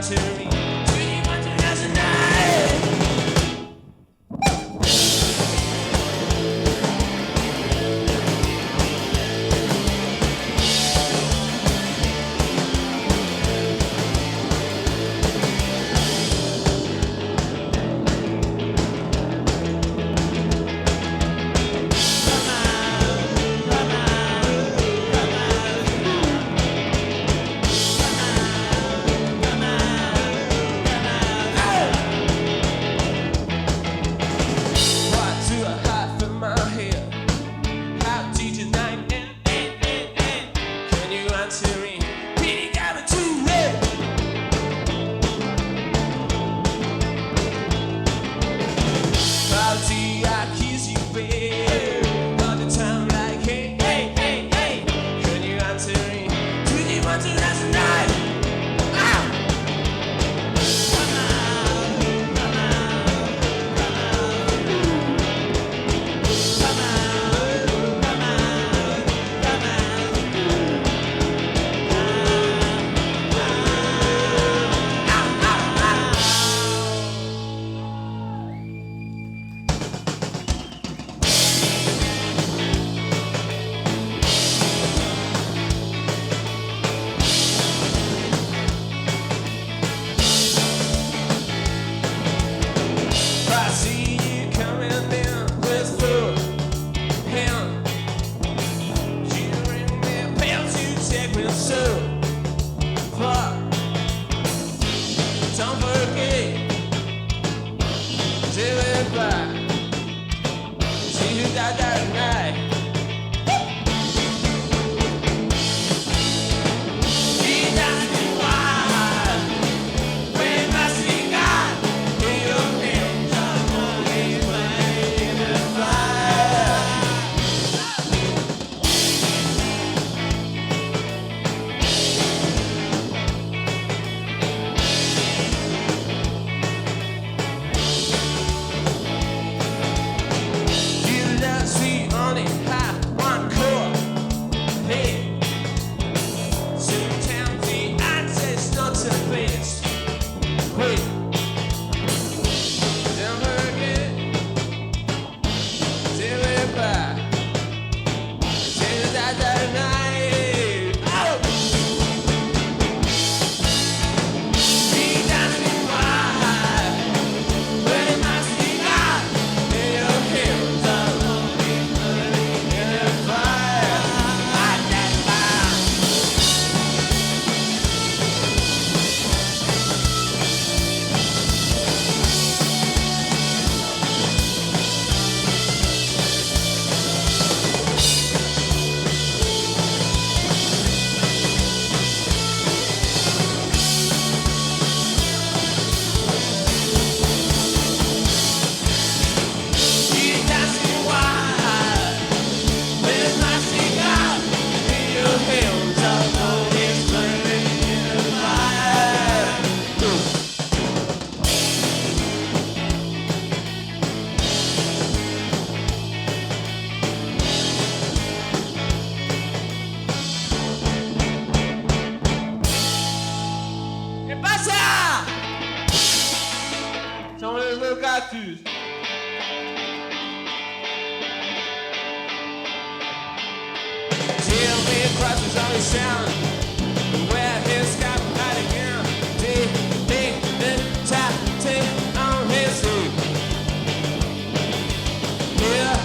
to me? Do you want to dance tonight? Cactus. Tell me crosses on his sound. Where his scalp out again. Tap on his head. Yeah.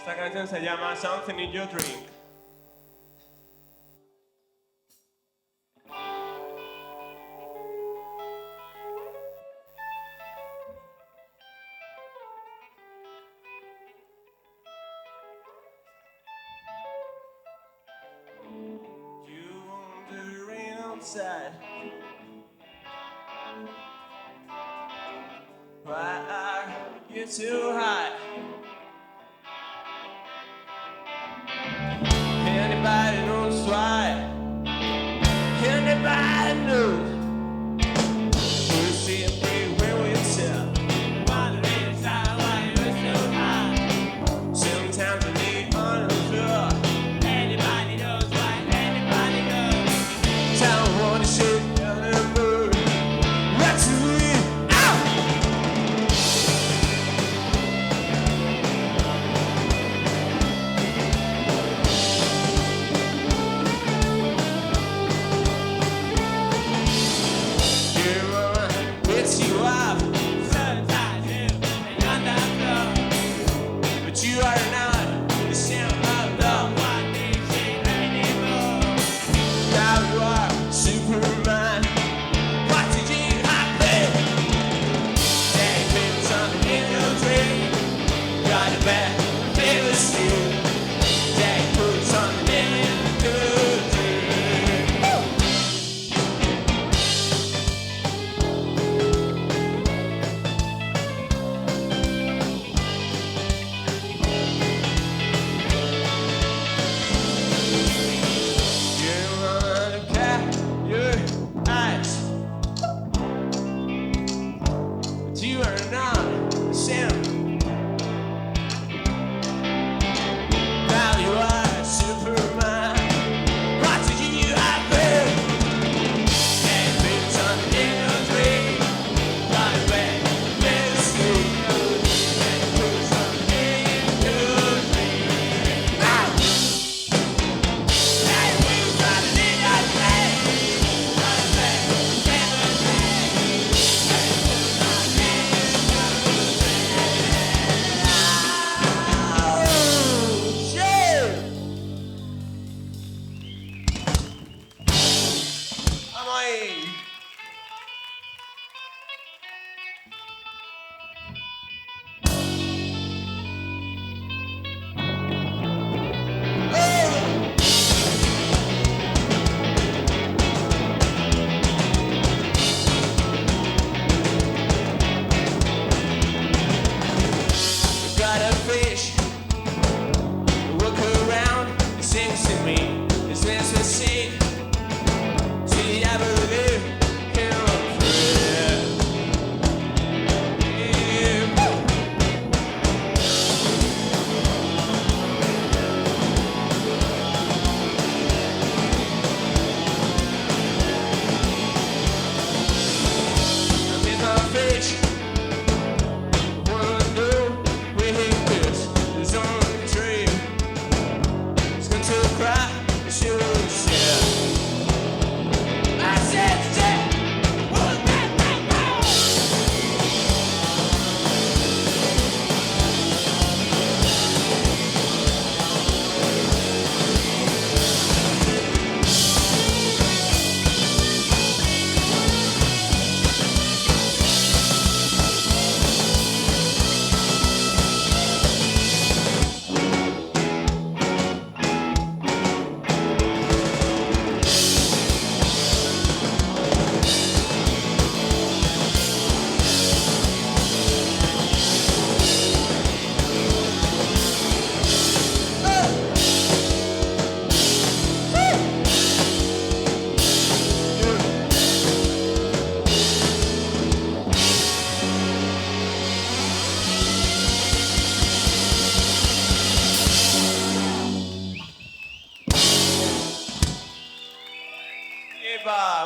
Esta canción se llama Something in Your Drink. You wandering outside. Why are you too high? Anybody knows why? Anybody knows? You see a big wheel yourself. Wondering inside why you're so high. Sometimes I need on the floor. Anybody knows why? Anybody knows? Time wanna shake down the moon. Right to me. You are not the same of love. What they say anymore. Now you are Superman. What did you happen? Take me something in your dream. Got a bad never still. They put something in your dream. You are not the same. Now you are Superman. What did you happen? And been something in your dream. Got a bad never sleep. And put something in your dream. And put something in your dream. Got a bad never sleep. Got a fish, walk around, sings to me, it's nice to see. See, I believe in a prayer. I'm in my fish.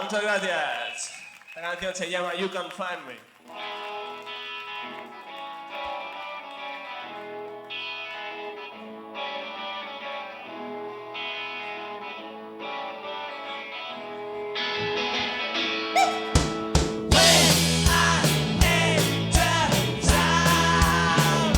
Muchas gracias. La canción se llama You Can Find Me. When I enter town,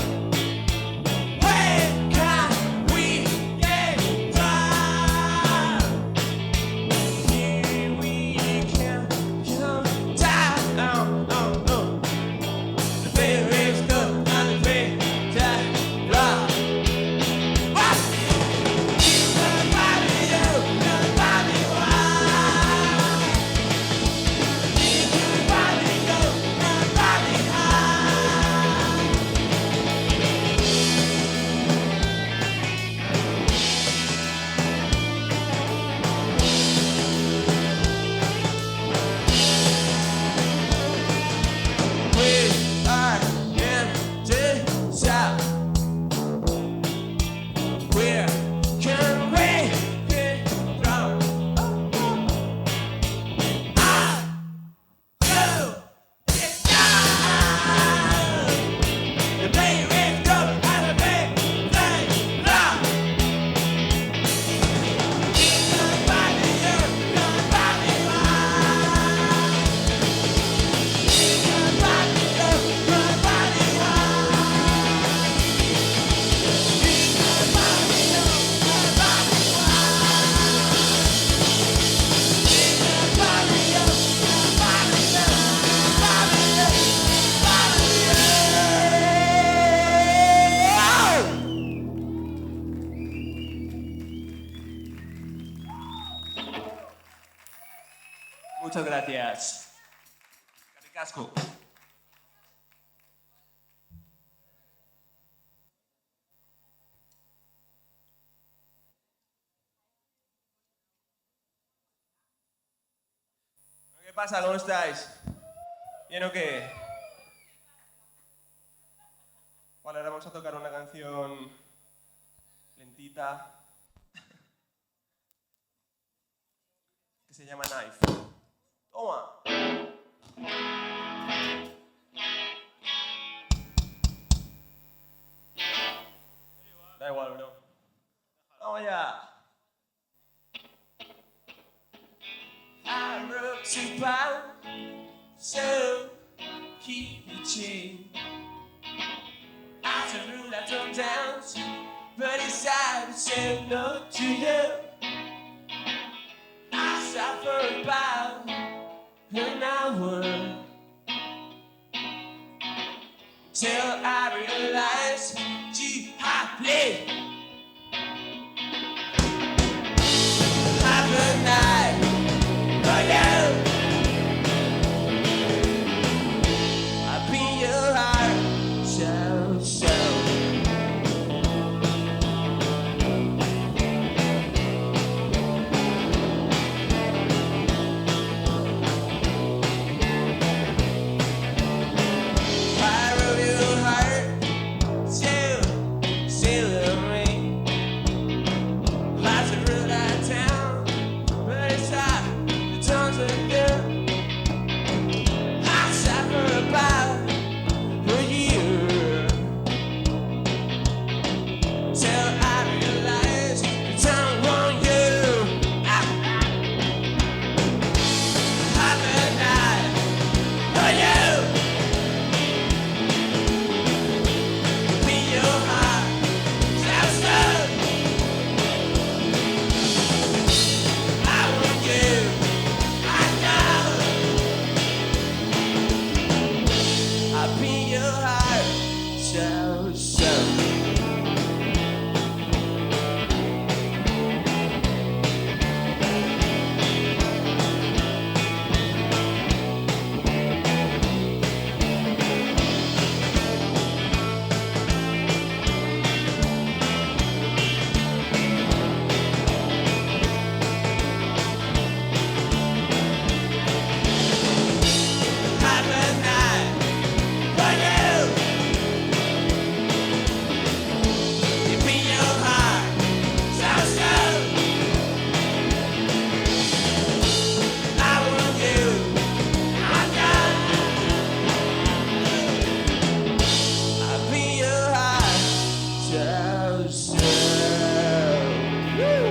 Muchas gracias. Casco. ¿Qué pasa? ¿Cómo estáis? ¿Bien o qué? Vale, ahora vamos a tocar una canción lentita que se llama Knife. ¡Toma! Da igual, bro. ¡Vamos ya! I wrote to buy, so keep the chain. I took rule, I took down, but decided to say no to you. I sat for about an hour till I realized you had played. Have a night. I've been your heart, so. I wrote your heart to sail away. Lots of road out of town, but it's hot. The tons of girl. I sat for about a year till I realized the town won you. Have a night for you. Be your heart, so. I want you. I know. I'll be your heart, so. Have a night for you. You be your heart, so. I want you. I know. I'll be your heart, so. Woo!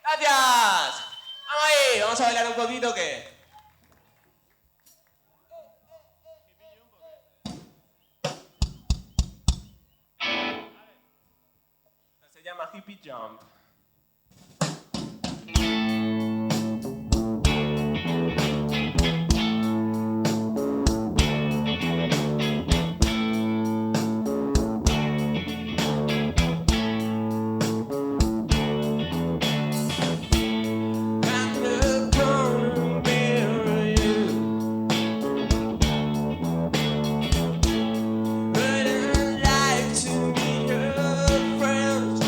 ¡Gracias! ¡Vamos ahí! ¿Vamos a bailar un poquito o qué? Se llama Hippie Jump. I'm gonna marry you, but I'd like to meet her friends.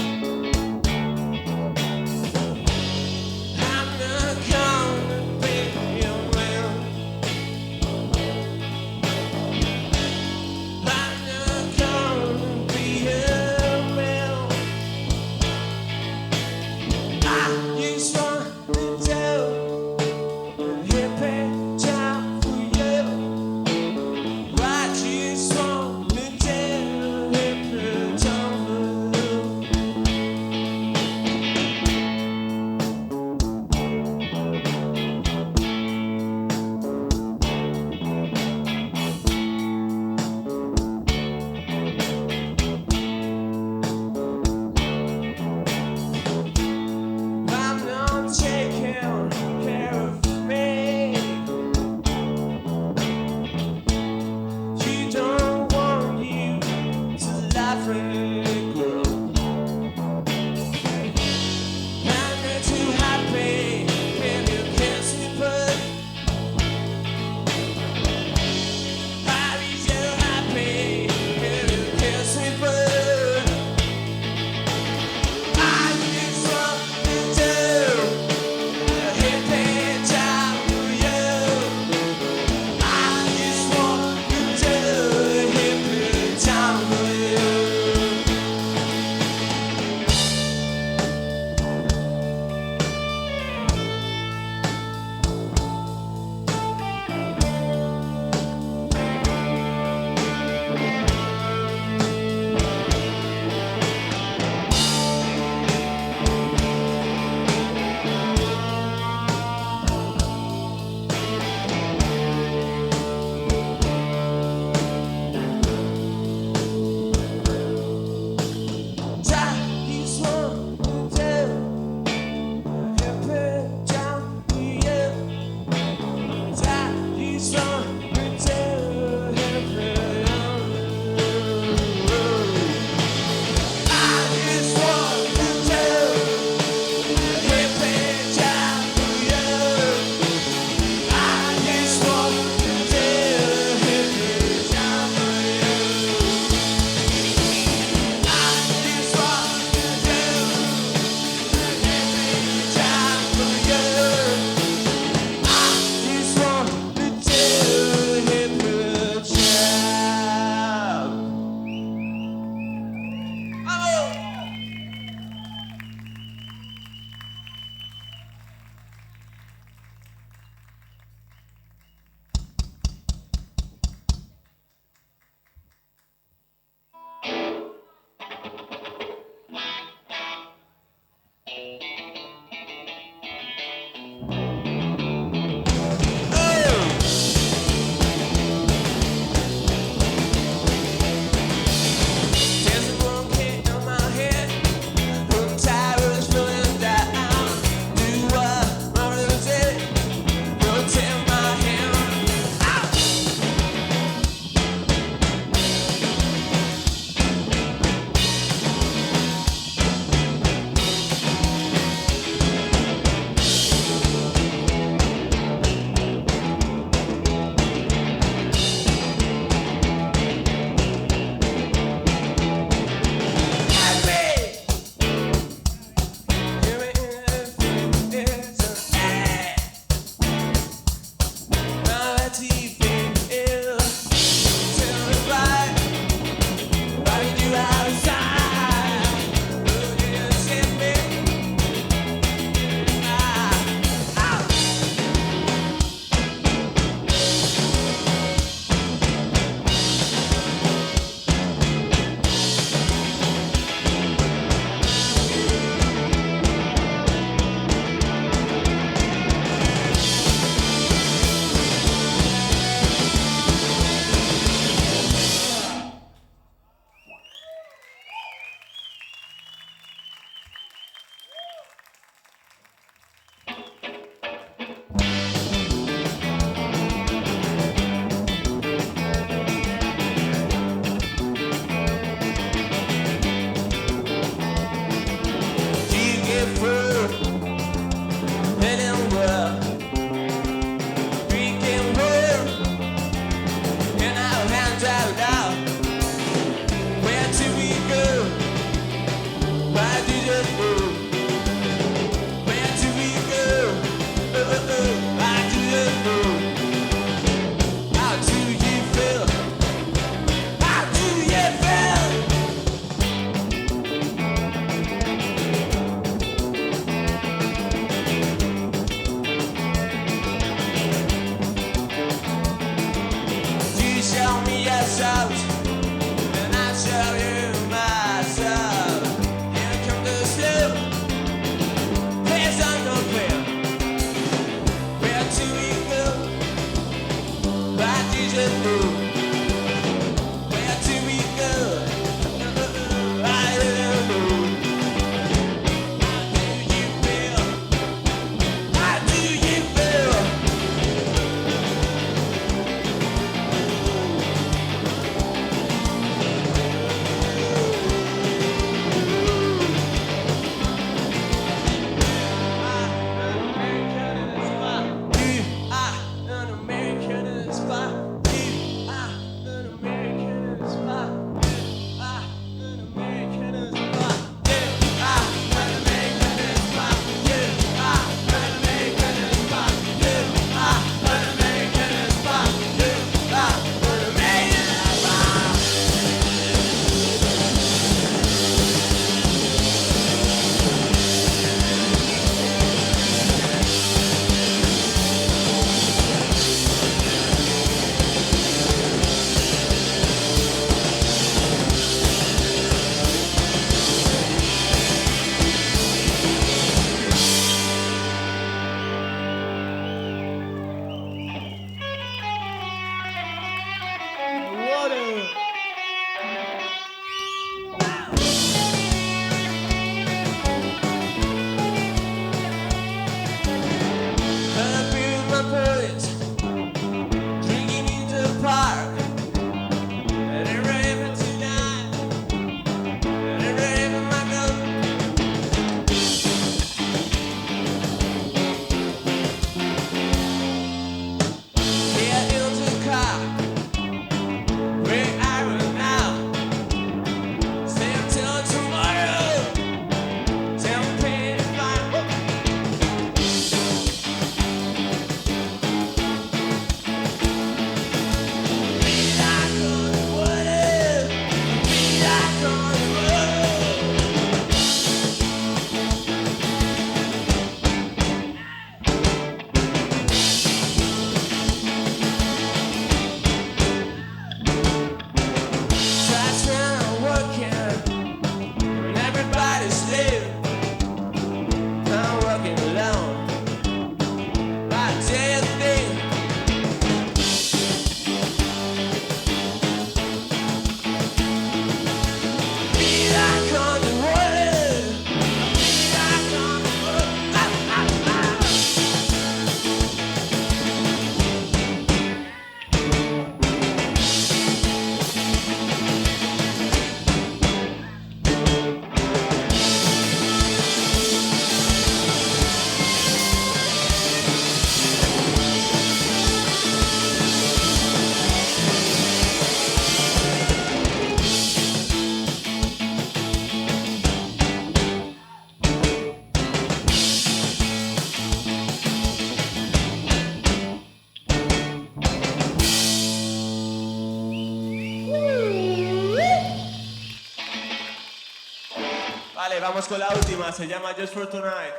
vamos con la última, se llama Just for Tonight.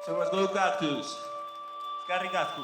Somos Go Cactus. Scarry Cactus.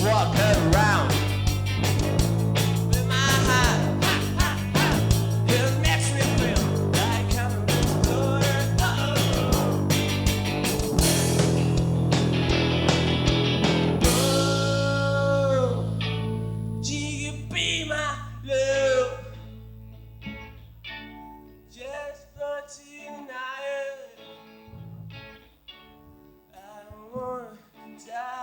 Walk around with my heart. It makes me feel like I'm explorer. Oh, you be my love, just for tonight. I don't wanna die.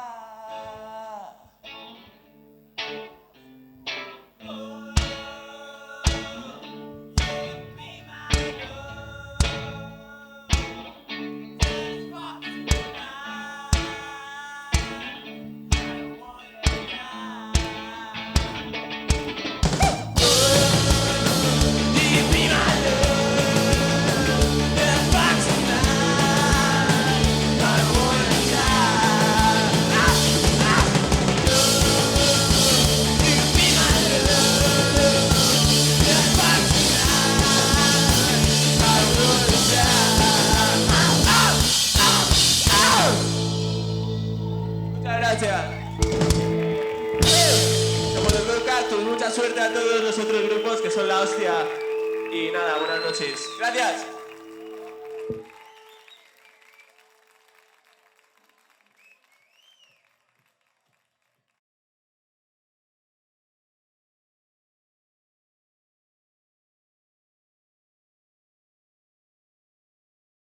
Gracias. Somos los Go Cactus. Mucha suerte a todos los otros grupos que son la hostia. Y nada, buenas noches. Gracias.